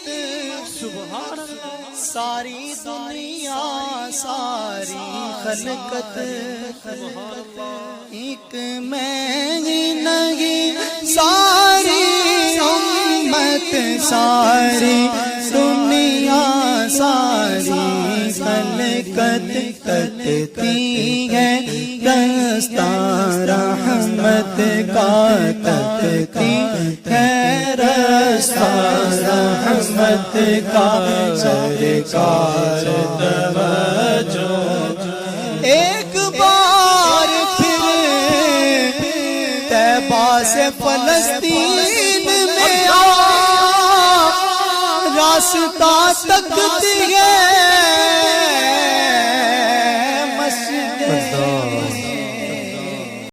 سبحان اللہ ساری دنیا ساری خلقت ایک میں ہی نہیں ساری امت ساری دنیا ساری خلقت تکتی ہے دستار رحمت کا تکتی ہے رستار رحمت کا سرکار توجہ ایک بار پھر طیبہ سے فلسطین میں آ راستہ تکتی ہے